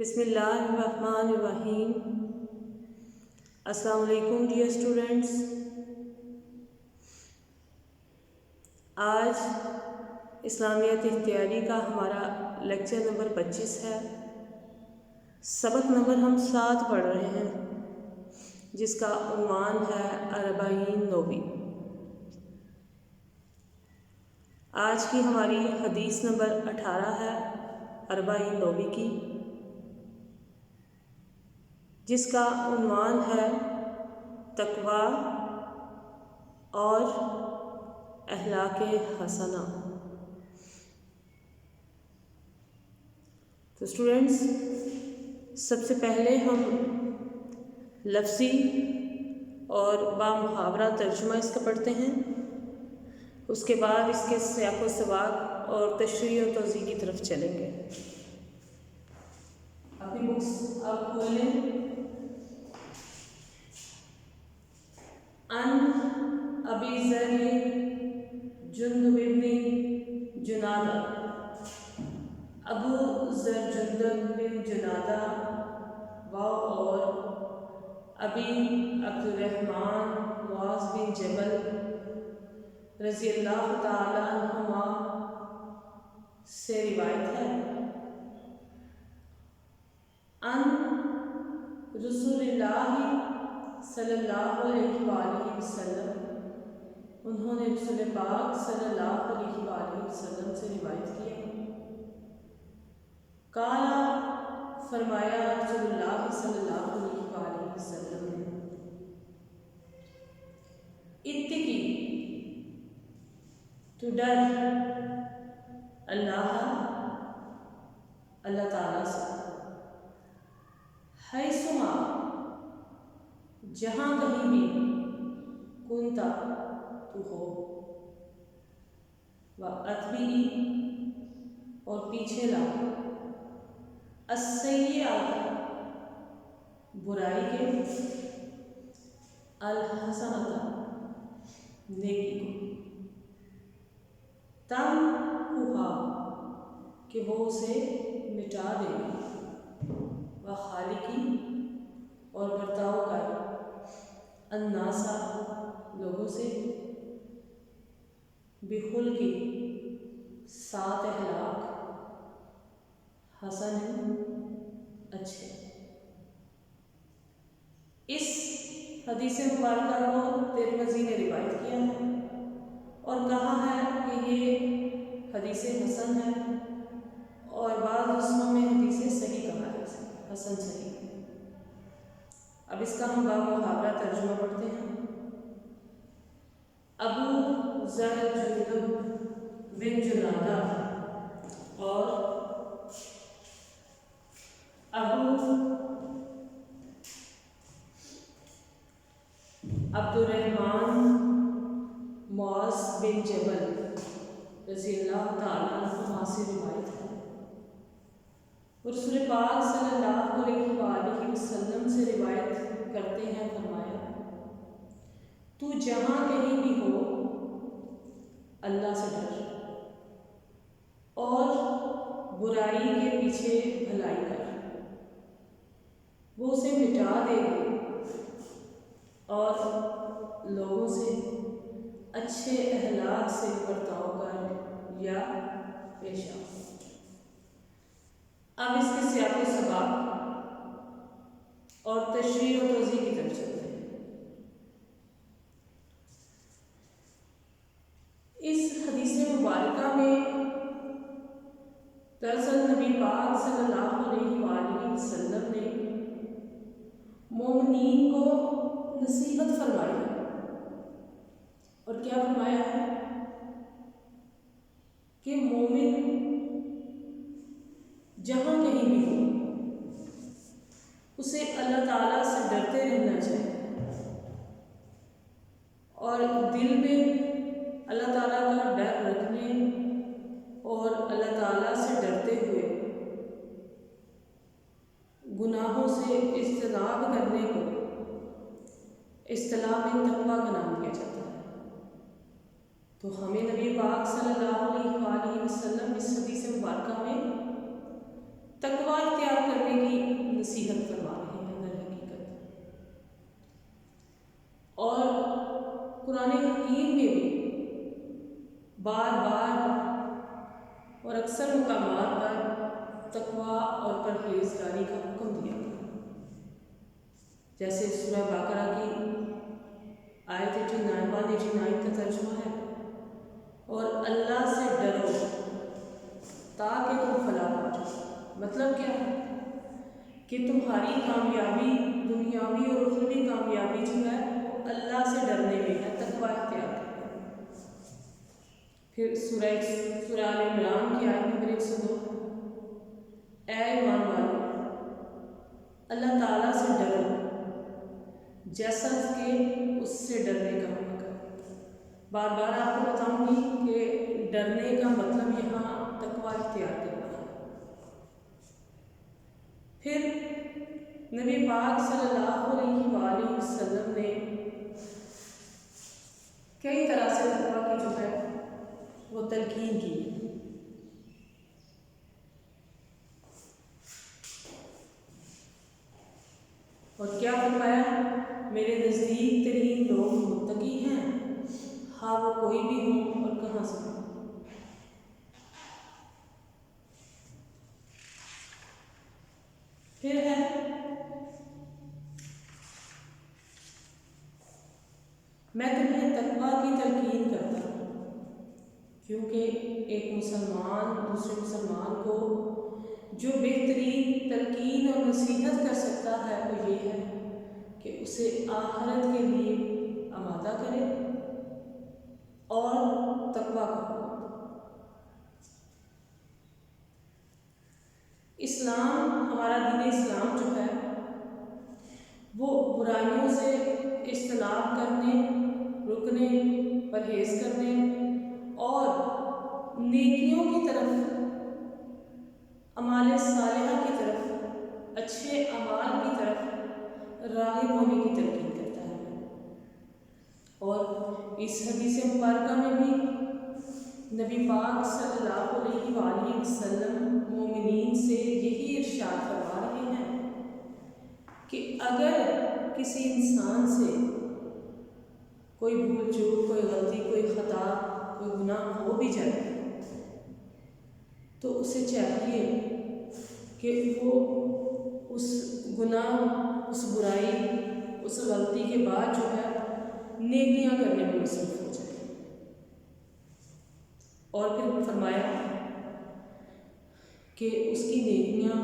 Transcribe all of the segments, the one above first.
بسم اللہ الرحمن الرحیم۔ السلام علیکم ڈیئر اسٹوڈنٹس۔ آج اسلامیات اختیاری کا ہمارا لیکچر نمبر 25 ہے۔ سبق نمبر ہم 7 پڑھ رہے ہیں جس کا عنوان ہے اربعین نووی۔ آج کی ہماری حدیث نمبر 18 ہے اربعین نووی کی، جس کا عنوان ہے تقویٰ اور اخلاق حسنہ۔ تو اسٹوڈنٹس، سب سے پہلے ہم لفظی اور بامحاورہ ترجمہ اس کا پڑھتے ہیں، اس کے بعد اس کے سیاق و سباق اور تشریح و توضیح کی طرف چلیں گے۔ اپنی بکس آپ کھول لیں۔ ان ابی ذر جندب بن جنادہ، ابو ذر جندب بن جنادہ اور ابی عبد الرحمن معاذ بن جبل رضی اللہ تعالیٰ عنہما سے روایت ہے، ان رسول اللہ صلی اللہ علیہ وآلہ وسلم، انہوں نے رسول پاک صلی اللہ علیہ وآلہ وسلم سے روایت کی ہے۔ قالا، فرمایا رسول اللہ صلی اللہ علیہ وآلہ وسلم نے، اتقی، تو ڈر، اللہ تعالیٰ سے، حیثما، جہاں کہیں بھی، کنتا، تو ہو، وَأَتْبِعِ، اور پیچھے لا، السیئات، برائی کے، الحسنۃ، نیکی کو، تمحوہا، کہ وہ اسے مٹا دے گی، وخالقی، اور برتاؤ کر، الناسا، لوگوں سے، بخلقی، سات اخلاق، حسن، اچھے۔ اس حدیث مبارکہ کو ترمذی نے روایت کیا ہے اور کہا ہے کہ یہ حدیث حسن ہے، اور بعض نسخوں میں حدیث صحیح کہا ہے، حسن صحیح۔ اب اس کا ہم بامحاورہ ترجمہ پڑھتے ہیں۔ ابو ذر جندب بن جنادہ اور ابو عبد الرحمن معاذ بن جبل رضی اللہ تعالیٰ عنہما سے روایت ہے، رسول پاک صلی اللہ علیہ وآلہ وسلم سے روایت کرتے ہیں، فرمایا، تو جہاں کہیں بھی ہو، اللہ سے ڈر اور برائی کے پیچھے بھلائی کر، وہ اسے مٹا دے گی، اور لوگوں سے اچھے اخلاق سے برتاؤ کر یا پیش آ۔ اب اس کے سیاق و سباق اور تشریح و توضیح کی طرف چلتے ہیں۔ اس حدیث مبارکہ میں دراصل نبی پاک صلی اللہ علیہ وآلہ وسلم نے مومنین کو نصیحت فرمائی ہے، اور کیا فرمایا ہے کہ مومن جہاں کہیں بھی ہو، اسے اللہ تعالیٰ سے ڈرتے رہنا چاہیے، اور دل میں اللہ تعالیٰ کا ڈر رکھنے اور اللہ تعالیٰ سے ڈرتے ہوئے گناہوں سے اجتناب کرنے کو اصطلاح میں تقویٰ کا نام دیا جاتا ہے۔ تو ہمیں نبی پاک صلی اللہ علیہ وآلہ وسلم اس حدیث مبارکہ میں تقویٰ اختیار کرنے کی نصیحت فرما رہے ہیں در حقیقت۔ اور قرآن حکیم میں بھی بار بار اور اکثر مقامات پر تقویٰ اور پرہیزگاری کا حکم دیا گیا، جیسے سورہ بقرہ کی آیت 89 کا ترجمہ ہے، اور اللہ سے ڈرو تاکہ تم فلاح پا جاؤ۔ مطلب کیا ہے کہ تمہاری کامیابی، دنیاوی اور اخروی کامیابی جو ہے وہ اللہ سے ڈرنے میں ہے، تقویٰ اختیار کرنے میں۔ پھر سورہ آل عمران کی آیت نمبر 102، اے ایمان والو اللہ تعالیٰ سے ڈرو جیسا کہ اس سے ڈرنے کا حکم ہے۔ بار بار آپ کو بتاؤں گی کہ ڈرنے کا مطلب یہاں تقویٰ اختیار کرنا ہے۔ پھر نبی پاک صلی اللہ علیہ وآلہ وسلم نے کئی طرح سے تقویٰ کی جو ہے وہ تلقین کی۔ اور کیا فرمایا؟ میرے نزدیک ترین لوگ متقی ہیں، ہاں وہ کوئی بھی ہوں اور کہاں سے ہوں۔ پھر ہے میں تمہیں تقویٰ کی تلقین کرتا ہوں، کیونکہ ایک مسلمان دوسرے مسلمان کو جو بہترین تلقین اور نصیحت کر سکتا ہے وہ یہ ہے کہ اسے آخرت کے لیے آمادہ کرے اور تقویٰ کا حکم۔ اسلام، ہمارا دین اسلام جو ہے وہ برائیوں سے اجتناب کرنے، رکنے، پرہیز کرنے اور نیکیوں کی طرف، اعمال صالحہ کی طرف، اچھے اعمال کی طرف راغب ہونے کی تلقین کرتا ہے۔ اور اس حدیث مبارکہ میں بھی نبی پاک صلی اللہ علیہ وآلہ وسلم مومنین سے یہی ارشاد فرما رہے ہیں کہ اگر کسی انسان سے کوئی بھول چوک، کوئی غلطی، کوئی خطا، کوئی گناہ ہو بھی جائے تو اسے چاہیے کہ وہ اس گناہ، اس برائی، اس غلطی کے بعد جو ہے نیکیاں کرنے میں مصروف ہو جائے۔ اور پھر فرمایا کہ اس کی نیکیاں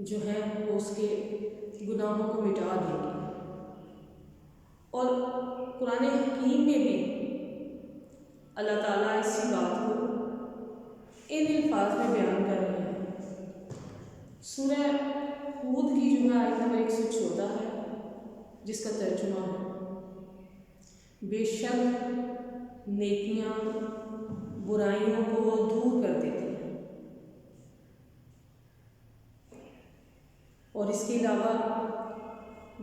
جو ہیں وہ اس کے گناہوں کو مٹا دیں گی۔ اور قرآن حکیم میں بھی اللہ تعالیٰ اسی بات کو ان الفاظ میں بیان کر رہے ہیں۔ سورہ ہود کی جو ہے آیت نمبر 114 ہے، جس کا ترجمہ ہے بے شک نیکیاں برائیوں کو دور کر دیتی ہیں، اور اس کے علاوہ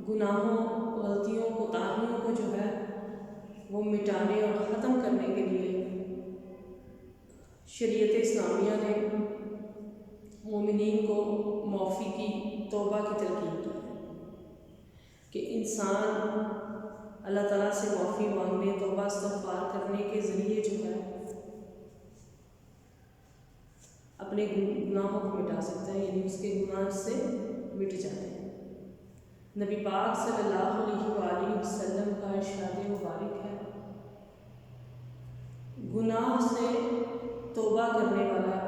گناہوں، غلطیوں، کوتاہیوں کو جو ہے وہ مٹانے اور ختم کرنے کے لیے شریعت اسلامیہ نے مومنین کو معافی کی، توبہ کی تلقین کی ہے کہ انسان اللہ تعالیٰ سے معافی مانگنے، توبہ استغفار کرنے کے ذریعے جو ہے اپنے گناہوں کو مٹا سکتا ہے، یعنی اس کے گناہ سے مٹ جاتے ہیں۔ نبی پاک صلی اللہ علیہ وآلہ وسلم کا ارشاد مبارک ہے، گناہ سے توبہ کرنے والا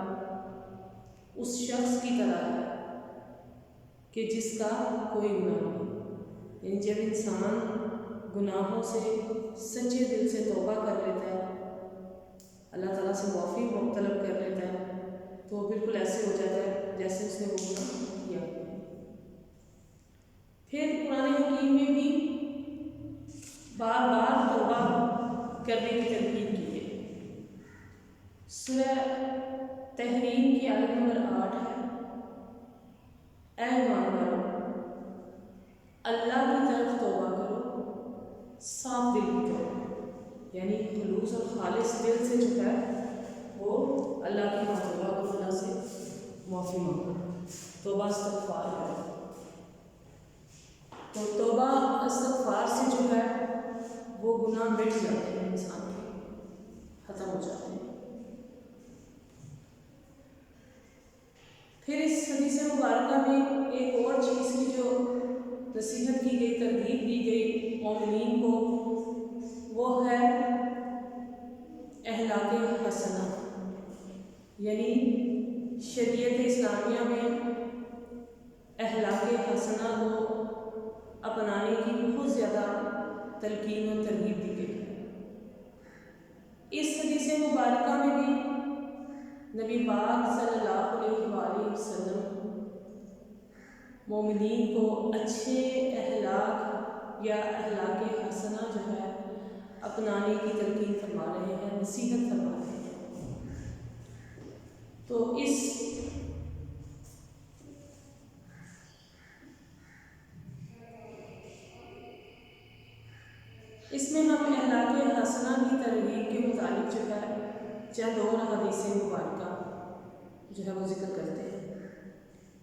اس شخص کی طرح ہے کہ جس کا کوئی گناہ نہیں۔ یعنی جب انسان گناہوں سے سچے دل سے توبہ کر لیتا ہے، اللہ تعالیٰ سے معافی طلب کر لیتا ہے، تو وہ بالکل ایسے ہو جاتا ہے جیسے اس نے وہ گناہ کیا۔ پھر قرآن حکیم میں بھی بار بار توبہ کرنے کی تلقین کی ہے۔ سورہ تحریم کی آیت نمبر 8 ہے، اے ایمان والو اللہ کی طرف توبہ کرو، صاف دل کی طرف، یعنی خلوص اور خالص دل سے جو ہے وہ اللہ کی توبہ کو اللہ سے معافی مانگو، توبہ استغفار کرو۔ تو توبہ استغفار سے جو ہے وہ گناہ مٹ جاتے ہیں، انسان کے ختم ہو جاتے ہیں۔ پھر اس حدیث مبارکہ میں ایک اور چیز کی جو نصیحت کی گئی، ترغیب دی گئی مومنین کو، وہ ہے اخلاق حسنہ، یعنی شریعت اسلامیہ میں اخلاق حسنہ کو اپنانے کی بہت زیادہ تلقین و ترغیب دی گئی ہے۔ اس حدیث مبارکہ میں بھی نبی پاک صلی اللہ علیہ وآلہ وسلم مومنین کو اچھے اخلاق یا اخلاق حسنہ جو ہے اپنانے کی تلقین فرما رہے ہیں، نصیحت فرما رہے ہیں۔ تو اس میں ہم اخلاق حسنہ کی ترغیب کے متعلق جو ہے چند اور حدیث مبارکہ جو ہے وہ ذکر کرتے ہیں،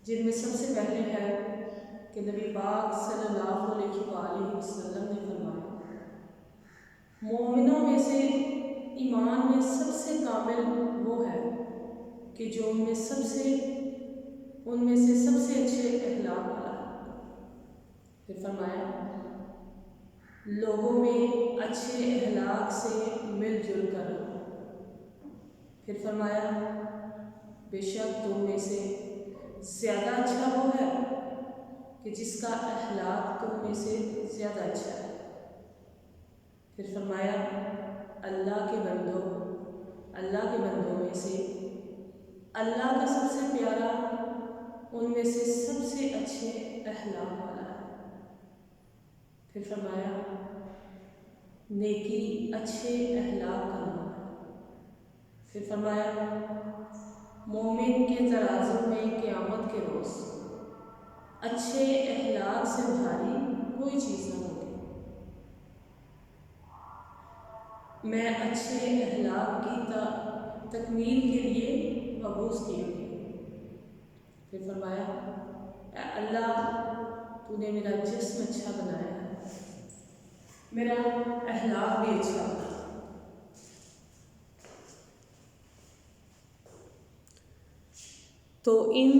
جن میں سب سے پہلے ہے کہ نبی پاک صلی اللہ علیہ وآلہ وسلم نے فرمایا، مومنوں میں سے ایمان میں سب سے کامل وہ ہے کہ جو ان میں سے سب سے اچھے اخلاق والا ہے۔ پھر فرمایا، لوگوں میں اچھے اخلاق سے مل جل کر رہو۔ پھر فرمایا، بے شک تم میں سے زیادہ اچھا وہ ہے کہ جس کا اخلاق تم میں سے زیادہ اچھا ہے۔ پھر فرمایا، اللہ کے بندوں میں سے اللہ کا سب سے پیارا ان میں سے سب سے اچھے اخلاق والا ہے۔ پھر فرمایا، نیکی اچھے اخلاق کا نام ہے۔ پھر فرمایا، مومن کے ترازو میں قیامت کے روز اچھے اخلاق سے بھاری کوئی چیز نہ ہوگی، میں اچھے اخلاق کی تکمیل کے لیے مبعوث کی گئی۔ پھر فرمایا، اے اللہ تو نے میرا جسم اچھا بنایا ہے، میرا اخلاق بھی اچھا بنا۔ تو ان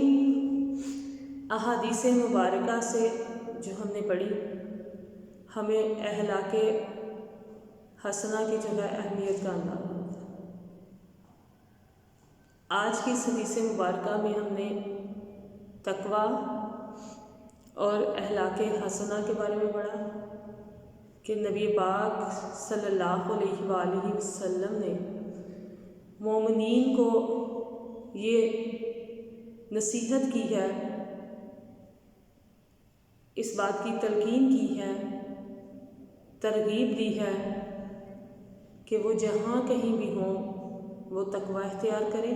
احادیث مبارکہ سے جو ہم نے پڑھی، ہمیں اخلاق حسنہ کی جو ہے اہمیت کا اندازہ ہوتا ہے۔ آج کی اس حدیث مبارکہ میں ہم نے تقویٰ اور اخلاق حسنہ کے بارے میں پڑھا کہ نبی پاک صلی اللہ علیہ وآلہ وسلم نے مومنین کو یہ نصیحت کی ہے، اس بات کی تلقین کی ہے، ترغیب دی ہے کہ وہ جہاں کہیں بھی ہوں وہ تقویٰ اختیار کریں،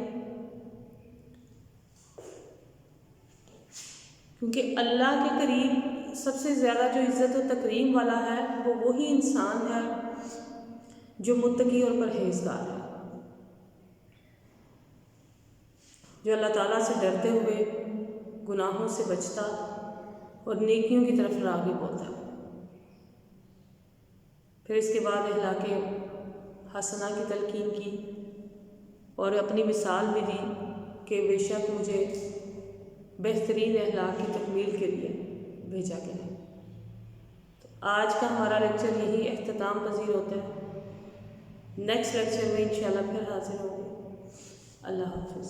کیونکہ اللہ کے قریب سب سے زیادہ جو عزت و تکریم والا ہے وہ وہی انسان ہے جو متقی اور پرہیزگار ہے، جو اللہ تعالیٰ سے ڈرتے ہوئے گناہوں سے بچتا اور نیکیوں کی طرف راغب ہوتا ہے۔ پھر اس کے بعد اخلاق حسنہ کی تلقین کی اور اپنی مثال بھی دی کہ بے شک مجھے بہترین اخلاق کی تکمیل کے لیے بھیجا گیا ہے۔ تو آج کا ہمارا لیکچر یہی اختتام پذیر ہوتا ہے۔ نیکسٹ لیکچر میں انشاءاللہ پھر حاضر ہوں گے۔ اللہ حافظ۔